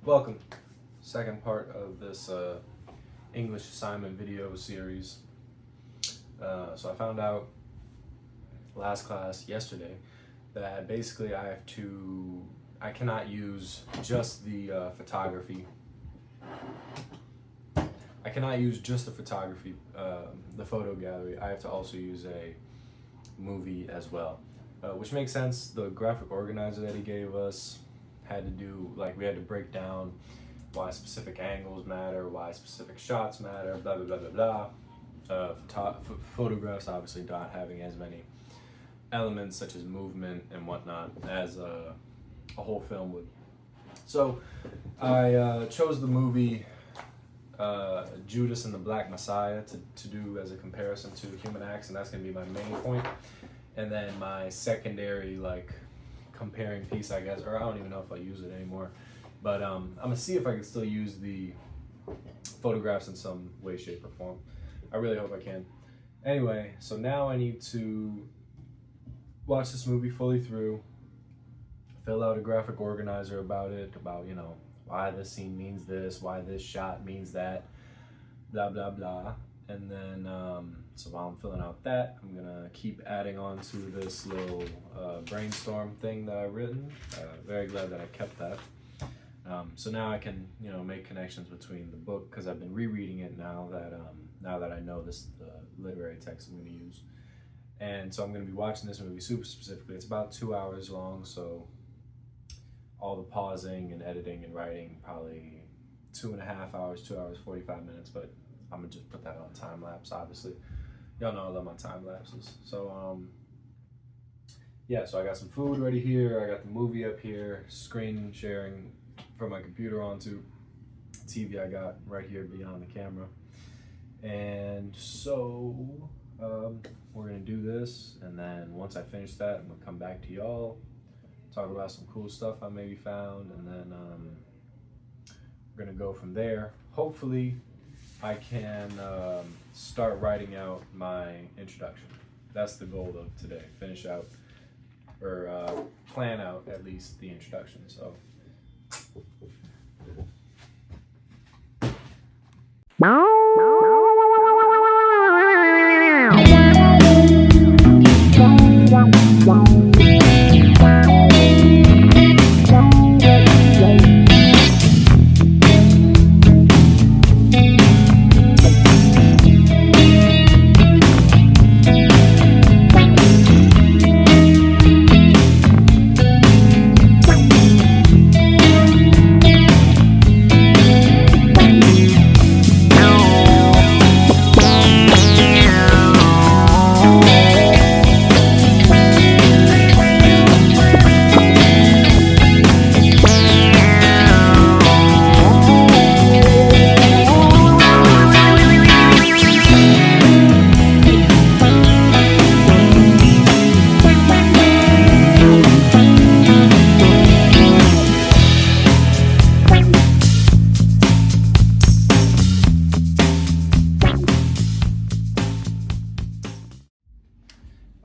Welcome. Second part of this English assignment video series. So I found out last class yesterday that basically I cannot use just the photography. I cannot use just the photography, the photo gallery. I have to also use a movie as well, which makes sense. The graphic organizer that he gave us had to do, we had to break down why specific angles matter, why specific shots matter, blah, blah, blah, blah, blah. Photographs obviously not having as many elements such as movement and whatnot as a whole film would. So I chose the movie Judas and the Black Messiah to do as a comparison to Human Acts, and that's going to be my main point. And then my secondary, comparing piece, I guess, or I don't even know if I'll use it anymore, but I'm gonna see if I can still use the photographs in some way, shape, or form. I really hope I can. Anyway, so now I need to watch this movie fully through, fill out a graphic organizer about it, about, why this scene means this, why this shot means that, blah, blah, blah. And then, so while I'm filling out that, I'm gonna keep adding on to this little brainstorm thing that I've written. Very glad that I kept that. So now I can, make connections between the book, because I've been rereading it now that I know this the literary text I'm gonna use. And so I'm gonna be watching this movie super specifically. It's about 2 hours long, so all the pausing and editing and writing, probably 2.5 hours, 2 hours, 45 minutes, but I'm gonna just put that on time lapse, obviously. Y'all know I love my time lapses. So, yeah, so I got some food ready here. I got the movie up here, screen sharing from my computer onto TV I got right here beyond the camera. And so, we're gonna do this, and then once I finish that, I'm gonna come back to y'all, talk about some cool stuff I maybe found, and then we're gonna go from there. Hopefully, I can start writing out my introduction. That's the goal of today. Finish out, or plan out at least the introduction. So.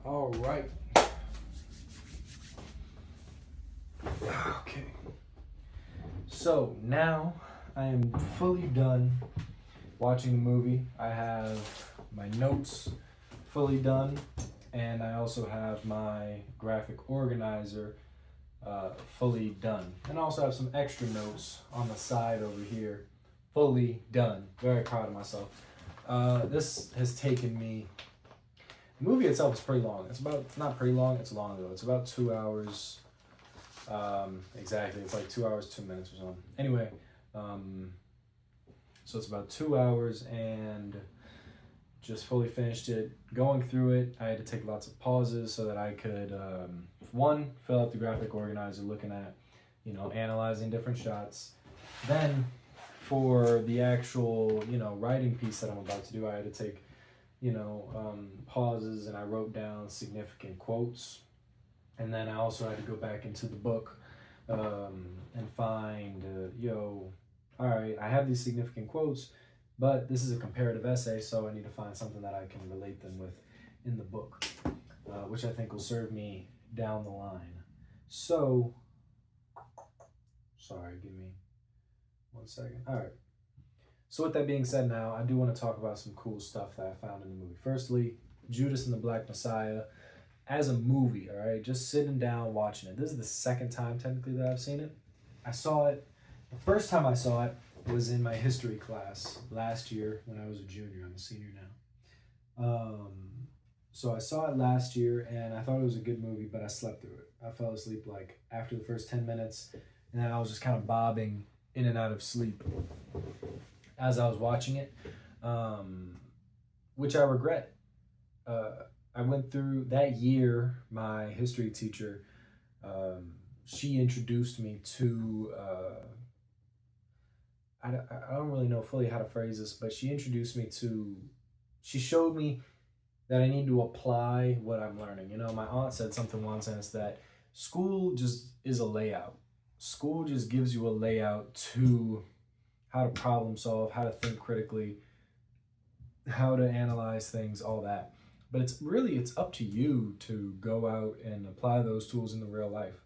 All right. Okay. So now I am fully done watching the movie. I have my notes fully done, and I also have my graphic organizer fully done. And I also have some extra notes on the side over here, fully done. Very proud of myself. This has taken me. The movie itself is pretty long. It's not pretty long, it's long though. It's about 2 hours. Exactly, it's like 2 hours, 2 minutes or something. Anyway, so it's about 2 hours, and just fully finished it. Going through it, I had to take lots of pauses so that I could, one, fill out the graphic organizer, looking at, analyzing different shots. Then, for the actual, writing piece that I'm about to do, I had to take pauses, and I wrote down significant quotes. And then I also had to go back into the book and find, all right, I have these significant quotes, but this is a comparative essay, so I need to find something that I can relate them with in the book, which I think will serve me down the line. So Sorry, give me 1 second. All right. So with that being said, now I do want to talk about some cool stuff that I found in the movie. Firstly, Judas and the Black Messiah as a movie. All right, just sitting down watching it. This is the second time technically that I've seen it. I saw it. The first time I saw it was in my history class last year when I was a junior. I'm a senior now. So I saw it last year and I thought it was a good movie, but I slept through it. I fell asleep like after the first 10 minutes, and then I was just kind of bobbing in and out of sleep as I was watching it, which I regret. I went through that year, my history teacher, she introduced me to, I don't really know fully how to phrase this, but she showed me that I need to apply what I'm learning. You know, my aunt said something once, and it's that school just is a layout. School just gives you a layout to how to problem solve, how to think critically, how to analyze things, all that. But it's up to you to go out and apply those tools in the real life.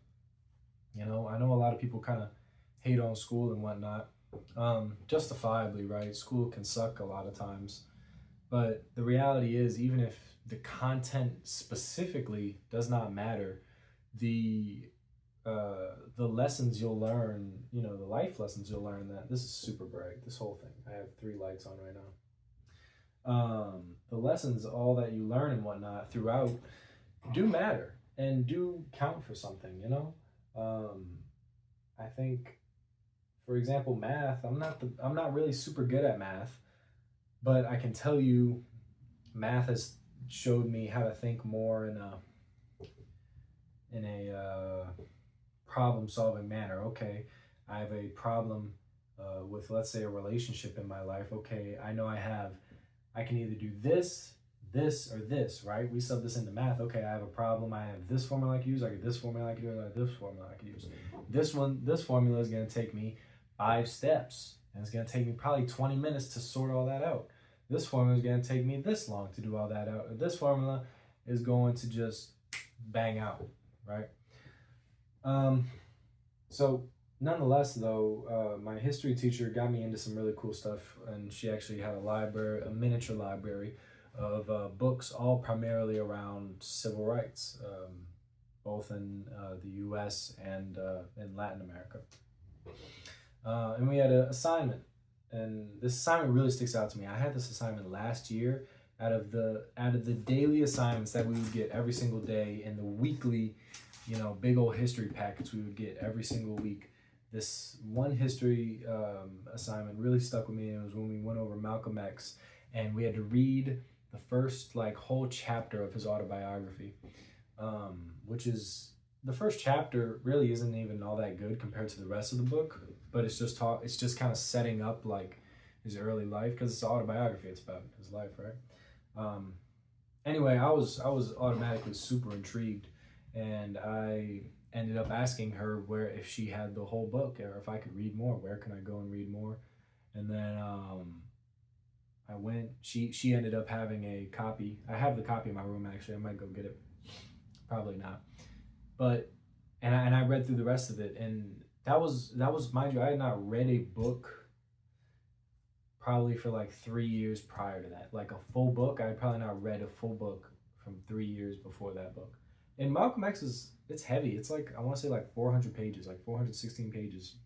You know, I know a lot of people kind of hate on school and whatnot, justifiably, right? School can suck a lot of times. But the reality is, even if the content specifically does not matter, the lessons you'll learn, you know, the life lessons you'll learn, that this is super bright, this whole thing. I have 3 lights on right now. The lessons, all that you learn and whatnot throughout, do matter and do count for something, you know? I think, for example, math, I'm not really super good at math, but I can tell you math has showed me how to think more in a problem solving manner. Okay, I have a problem with, let's say, a relationship in my life. Okay, I know I can either do this, this, or this, right? We sub this into math. Okay, I have a problem. I have this formula I can use. I get this formula I can use. I have this formula I can use. This formula is going to take me 5 steps. And it's going to take me probably 20 minutes to sort all that out. This formula is going to take me this long to do all that out. This formula is going to just bang out, right? So nonetheless, though, my history teacher got me into some really cool stuff, and she actually had a miniature library of books, all primarily around civil rights, both in the U.S. and in Latin America. And we had an assignment, and this assignment really sticks out to me. I had this assignment last year. Out of the daily assignments that we would get every single day, and the weekly, you know, big old history packets we would get every single week, this one history assignment really stuck with me. And it was when we went over Malcolm X, and we had to read the first whole chapter of his autobiography, which is, the first chapter really isn't even all that good compared to the rest of the book, but it's just kind of setting up his early life, because it's an autobiography. It's about his life, right? Anyway, I was automatically super intrigued, and I ended up asking her if she had the whole book, or if I could read more. Where can I go and read more? And then I went. She ended up having a copy. I have the copy in my room, actually. I might go get it. Probably not. But and I read through the rest of it, and that was mind you, I had not read a book probably for 3 years prior to that. Like a full book, I had probably not read a full book from 3 years before that book. And Malcolm X it's heavy. It's I want to say 400 pages, 416 pages.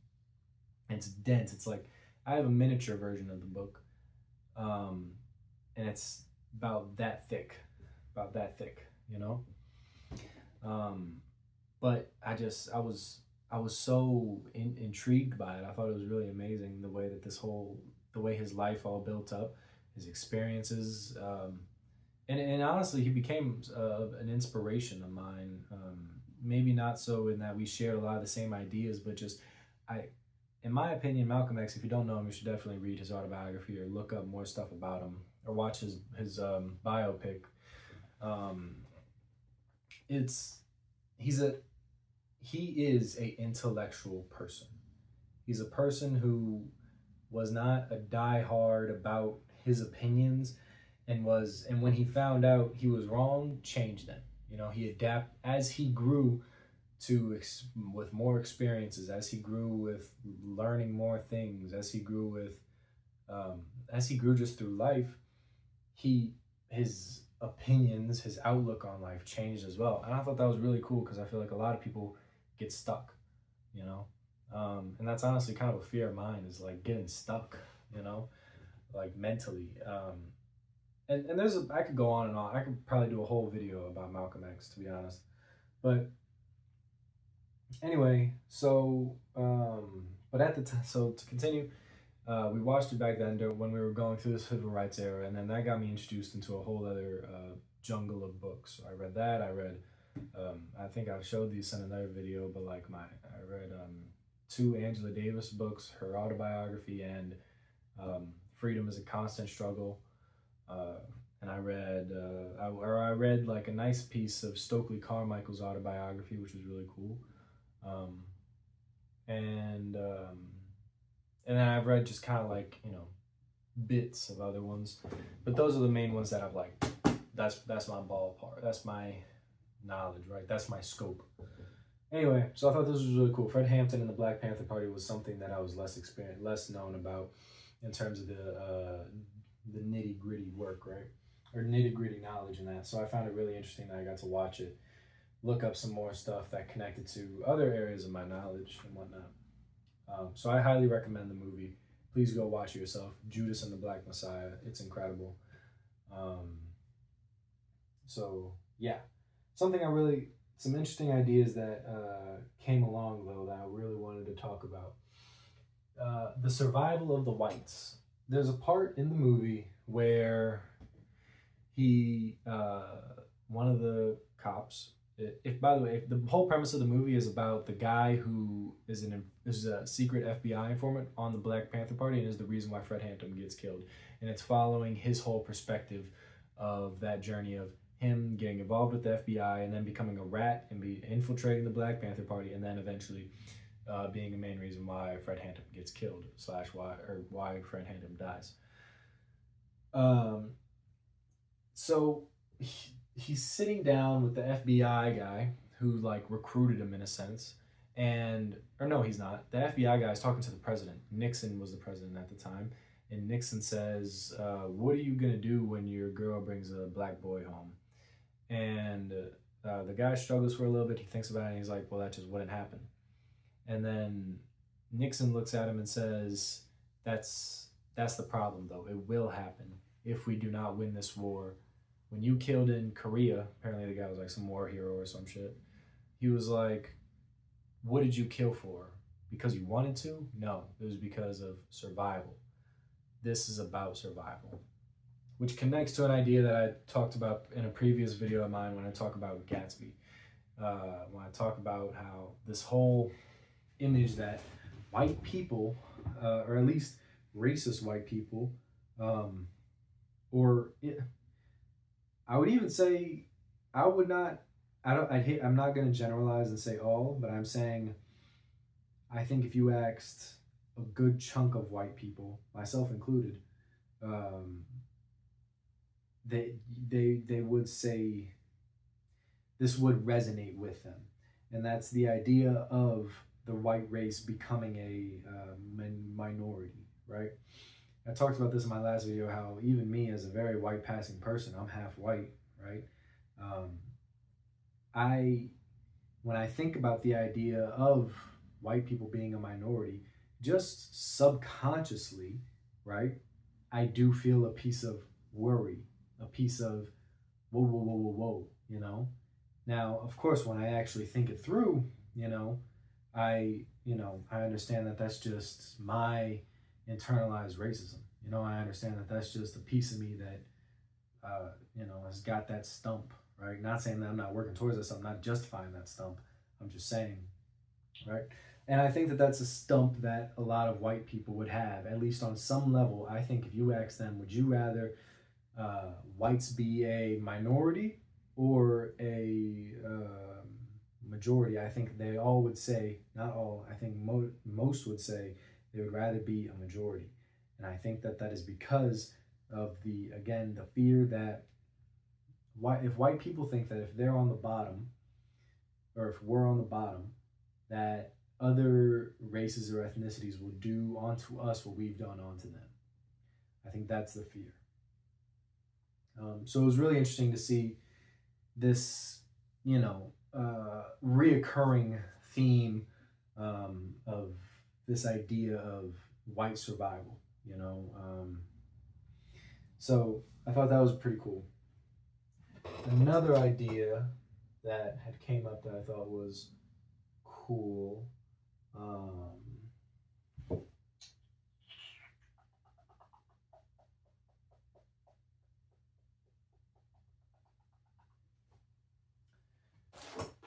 And it's dense. It's I have a miniature version of the book, and it's about that thick, you know. But I was so intrigued by it. I thought it was really amazing the way that the way his life all built up, his experiences, and honestly, he became an inspiration of mine. Maybe not so in that we shared a lot of the same ideas, but just in my opinion, Malcolm X, if you don't know him, you should definitely read his autobiography or look up more stuff about him or watch his biopic. He is a intellectual person. He's a person who was not a diehard about his opinions, and when he found out he was wrong, changed them. You know, he adapted as he grew with more experiences, as he grew with learning more things, as he grew with as he grew just through life, his opinions, his outlook on life changed as well. And I thought that was really cool because I feel like a lot of people get stuck, you know. And that's honestly kind of a fear of mine, is like getting stuck, you know, like mentally. And I could go on and on. I could probably do a whole video about Malcolm X, to be honest. But anyway, but at the time, so to continue, we watched it back then when we were going through the civil rights era, and then that got me introduced into a whole other jungle of books. So I read that. I read, I think I showed these in another video, but like I read two Angela Davis books, her autobiography and Freedom is a Constant Struggle. And I read like a nice piece of Stokely Carmichael's autobiography, which was really cool. And then I've read just kind of like, you know, bits of other ones, but those are the main ones that I've liked. That's my ballpark. That's my knowledge, right? That's my scope. Anyway, so I thought this was really cool. Fred Hampton and the Black Panther Party was something that I was less known about in terms of the nitty gritty work, right? Or nitty gritty knowledge in that. So I found it really interesting that I got to watch it, look up some more stuff that connected to other areas of my knowledge and whatnot. So I highly recommend the movie. Please go watch it yourself. Judas and the Black Messiah. It's incredible. So yeah, some interesting ideas that came along though that I really wanted to talk about. The survival of the whites. There's a part in the movie where one of the cops, by the way, the whole premise of the movie is about the guy who is a secret FBI informant on the Black Panther Party and is the reason why Fred Hampton gets killed. And it's following his whole perspective of that journey of him getting involved with the FBI and then becoming a rat and infiltrating the Black Panther Party and then eventually being the main reason why Fred Hampton gets killed / why Fred Hampton dies. So he's sitting down with the FBI guy who like recruited him in a sense, or no, he's not. The FBI guy is talking to the president. Nixon was the president at the time, and Nixon says, "What are you gonna do when your girl brings a black boy home?" And the guy struggles for a little bit. He thinks about it, and he's like, "Well, that just wouldn't happen." And then Nixon looks at him and says, "That's the problem, though. It will happen if we do not win this war." When you killed in Korea, apparently the guy was like some war hero or some shit. He was like, "What did you kill for? Because you wanted to? No, it was because of survival. This is about survival." Which connects to an idea that I talked about in a previous video of mine when I talk about Gatsby. When I talk about how this whole image that white people, or at least racist white people, I would even say, I'm not going to generalize and say all, but I'm saying, I think if you asked a good chunk of white people, myself included, they would say this would resonate with them. And that's the idea of the white race becoming a minority, right? I talked about this in my last video, how even me as a very white passing person, I'm half white, right? When I think about the idea of white people being a minority, just subconsciously, right, I do feel a piece of worry, a piece of whoa, you know? Now, of course, when I actually think it through, I understand that that's just my internalized racism. I understand that that's just a piece of me that, has got that stump, right? Not saying that I'm not working towards this. I'm not justifying that stump. I'm just saying, right? And I think that that's a stump that a lot of white people would have, at least on some level. I think if you ask them, would you rather whites be a minority or a majority? I think they all would say, not all, I think most would say they would rather be a majority. And I think that is because of the fear that if white people think that if they're on the bottom, or if we're on the bottom, that other races or ethnicities will do onto us what we've done onto them. I think that's the fear. So it was really interesting to see this, reoccurring theme of this idea of white survival. So I thought that was pretty cool. Another idea that had came up that I thought was cool.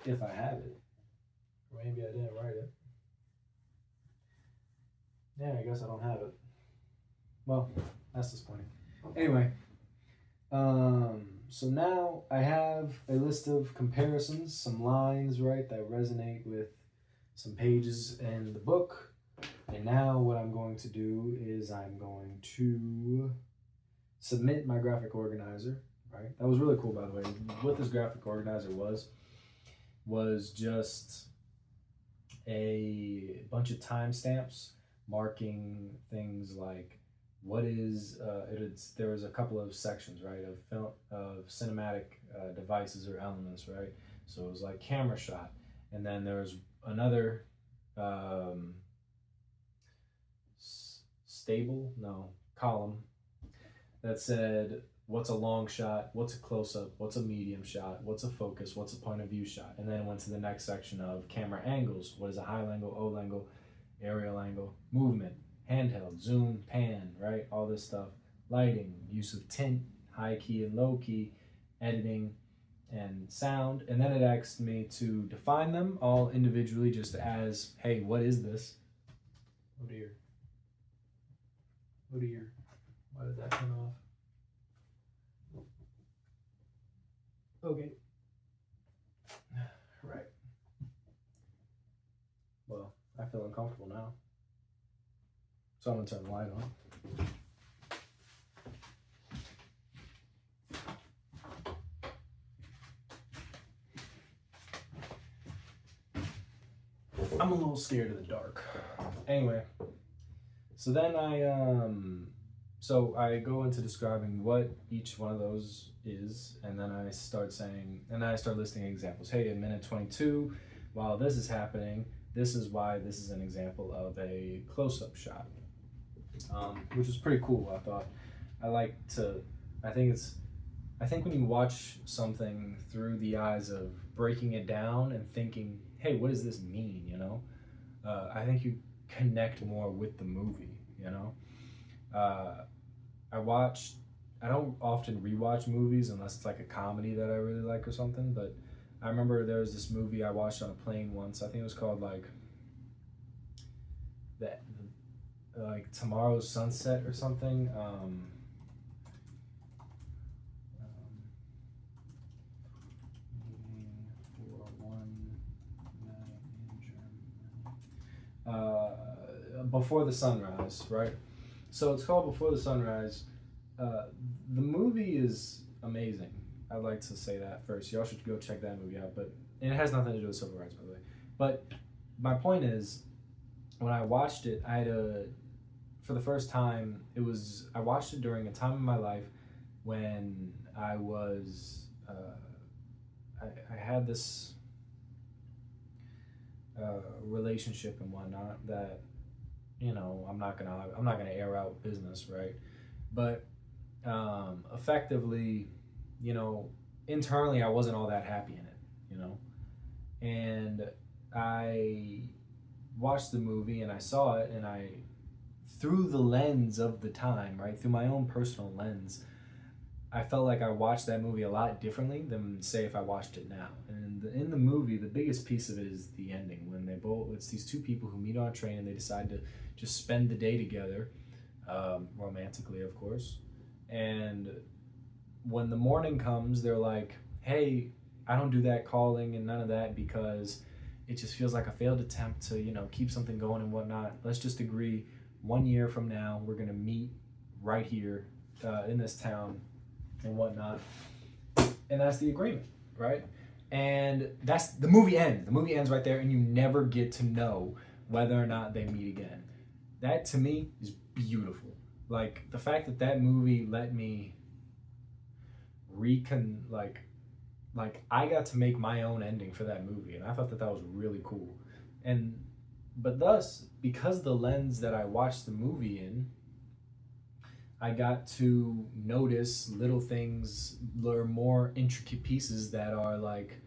If I have it, or maybe I didn't write it. Yeah, I guess I don't have it. Well, that's disappointing. Anyway, so now I have a list of comparisons, some lines, right, that resonate with some pages in the book. And now what I'm going to do is I'm going to submit my graphic organizer, right? That was really cool, by the way. What this graphic organizer was just a bunch of timestamps marking things like what is there was a couple of sections, right, of film, of cinematic devices or elements, right? So it was like camera shot, and then there was another column that said what's a long shot, what's a close-up, what's a medium shot, what's a focus, what's a point of view shot, and then it went to the next section of camera angles. What is a high angle, O angle, aerial angle, movement, handheld, zoom, pan, right? All this stuff. Lighting, use of tint, high key and low key, editing, and sound. And then it asked me to define them all individually just as, hey, what is this? Oh dear. Oh dear. Why did that turn off? Okay. Right. Well, I feel uncomfortable now. So I'm gonna turn the light on. I'm a little scared of the dark. Anyway, so then I go into describing what each one of those is, and then I start listing examples. Hey, in minute 22, while this is happening, this is why this is an example of a close-up shot, which is pretty cool. I thought I think when you watch something through the eyes of breaking it down and thinking, hey, what does this mean? I think you connect more with the movie. I don't often rewatch movies unless it's like a comedy that I really like or something, but I remember there was this movie I watched on a plane once. I think it was called like Tomorrow's Sunset or something. Before the Sunrise, right? So it's called Before the Sunrise. The movie is amazing. I'd like to say that first. Y'all should go check that movie out. And it has nothing to do with civil rights, by the way. But my point is, when I watched it, for the first time, I watched it during a time in my life when I was, I had this relationship and whatnot that, I'm not gonna air out business, right? But effectively, internally, I wasn't all that happy in it, and I watched the movie and I saw it, and through the lens of the time, right, through my own personal lens, I felt like I watched that movie a lot differently than, say, if I watched it now. And in the movie, the biggest piece of it is the ending, when it's these two people who meet on a train and they decide to just spend the day together, romantically, of course. And when the morning comes, they're like, hey, I don't do that calling and none of that because it just feels like a failed attempt to, keep something going and whatnot. Let's just agree 1 year from now, we're going to meet right here in this town and whatnot. And that's the agreement, right? And that's the movie ends. The movie ends right there, and you never get to know whether or not they meet again. That to me is beautiful. Like the fact that that movie let me like I got to make my own ending for that movie, and I thought that that was really cool. And but thus, because the lens that I watched the movie in, I got to notice little things, learn more intricate pieces that are like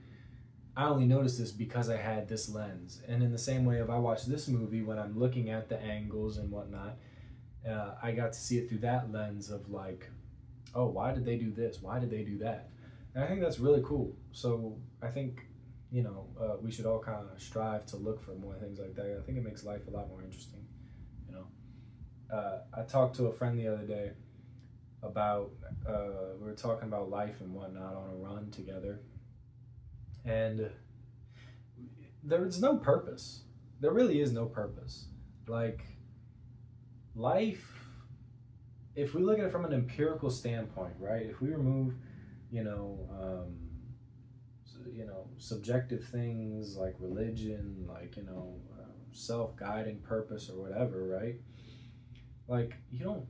I only noticed this because I had this lens. And in the same way, if I watch this movie, when I'm looking at the angles and whatnot, I got to see it through that lens of like, oh, why did they do this? Why did they do that? And I think that's really cool. So I think, we should all kind of strive to look for more things like that. I think it makes life a lot more interesting. You know, I talked to a friend the other day about we were talking about life and whatnot on a run together, and there's no purpose. There really is no purpose. Like life, if we look at it from an empirical standpoint, right? If we remove, you know, um, subjective things like religion, like self-guiding purpose or whatever, right? Like you don't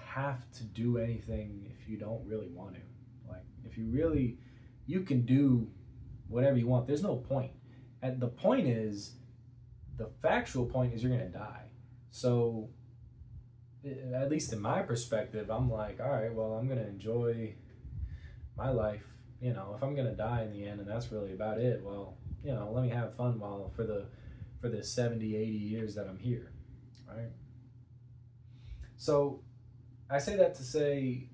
have to do anything if you don't really want to. Like if you really, you can do whatever you want. There's no point. And the point is, the factual point is you're gonna die. So at least in my perspective, I'm like, all right, well, I'm gonna enjoy my life. If I'm gonna die in the end, and that's really about it. Well, let me have fun while for the 70, 80 years that I'm here, right? So I say that to say,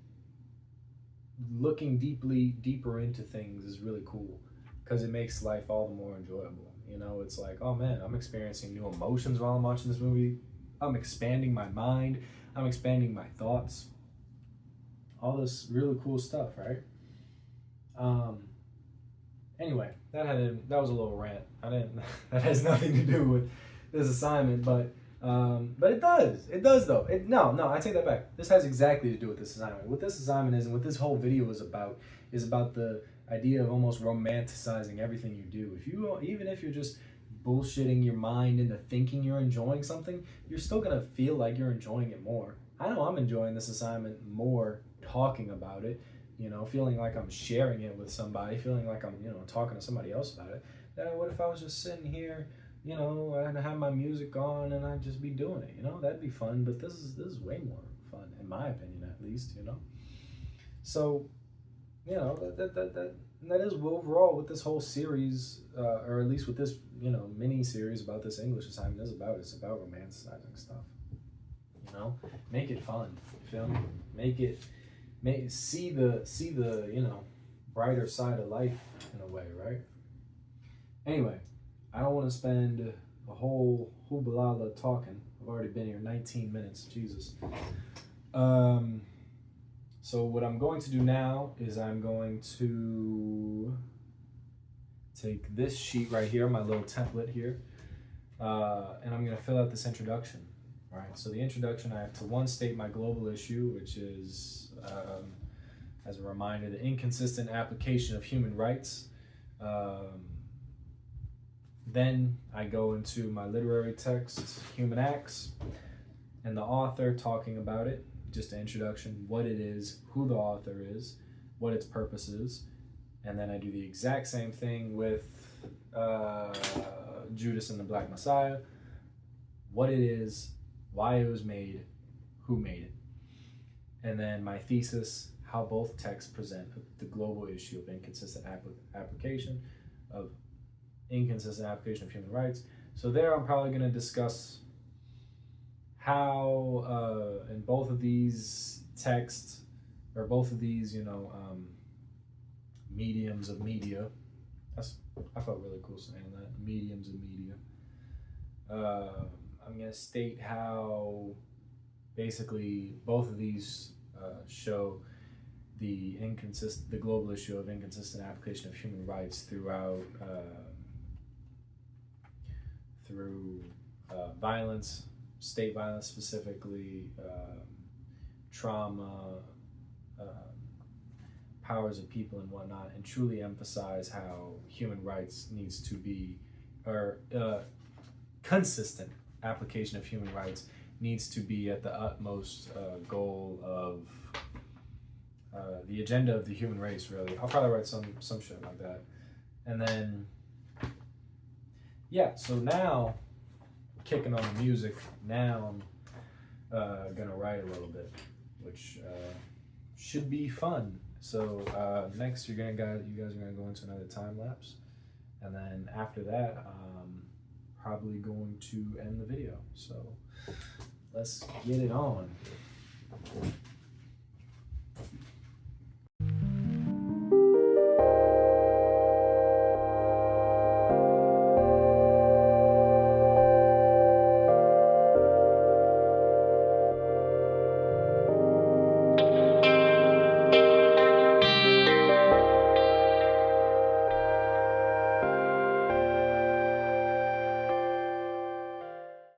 looking deeper into things is really cool because it makes life all the more enjoyable. It's like, oh man, I'm experiencing new emotions while I'm watching this movie. I'm expanding my mind. I'm expanding my thoughts. All this really cool stuff, right? Anyway, that was a little rant. I didn't. That has nothing to do with this assignment, but it does. It does though. No, I take that back. This has exactly to do with this assignment. What this assignment is, and what this whole video is about the idea of almost romanticizing everything you do. Even if you're just bullshitting your mind into thinking you're enjoying something, you're still gonna feel like you're enjoying it more. I know I'm enjoying this assignment more talking about it, feeling like I'm sharing it with somebody, feeling like I'm, talking to somebody else about it. What if I was just sitting here, and have my music on and I'd just be doing it, that'd be fun. But this is way more fun, in my opinion, at least, So, that is overall what this whole series, or at least what this, mini series about this English assignment is about. It's about romanticizing stuff. Make it fun. You feel me? See the brighter side of life in a way, right? Anyway, I don't want to spend a whole hoobalala talking. I've already been here 19 minutes. Jesus. So what I'm going to do now is I'm going to take this sheet right here, my little template here, and I'm going to fill out this introduction. All right, so the introduction, I have to state my global issue, which is, as a reminder, the inconsistent application of human rights. Then I go into my literary text, Human Acts, and the author talking about it, just an introduction, what it is, who the author is, what its purpose is, and then I do the exact same thing with Judas and the Black Messiah, what it is, why it was made, who made it. And then my thesis, how both texts present the global issue of inconsistent application of human rights. So there I'm probably going to discuss how in both of these texts, or both of these, mediums of media, I felt really cool saying that, mediums of media. I'm going to state how basically both of these show the global issue of inconsistent application of human rights throughout through violence, state violence specifically, trauma, powers of people and whatnot, and truly emphasize how human rights needs to be, or consistent application of human rights needs to be at the utmost goal of the agenda of the human race. Really, I'll probably write some shit like that, and then yeah. So now, kicking on the music. Now I'm gonna write a little bit, which should be fun. So next, you guys are gonna go into another time lapse, and then after that, probably going to end the video. So let's get it on.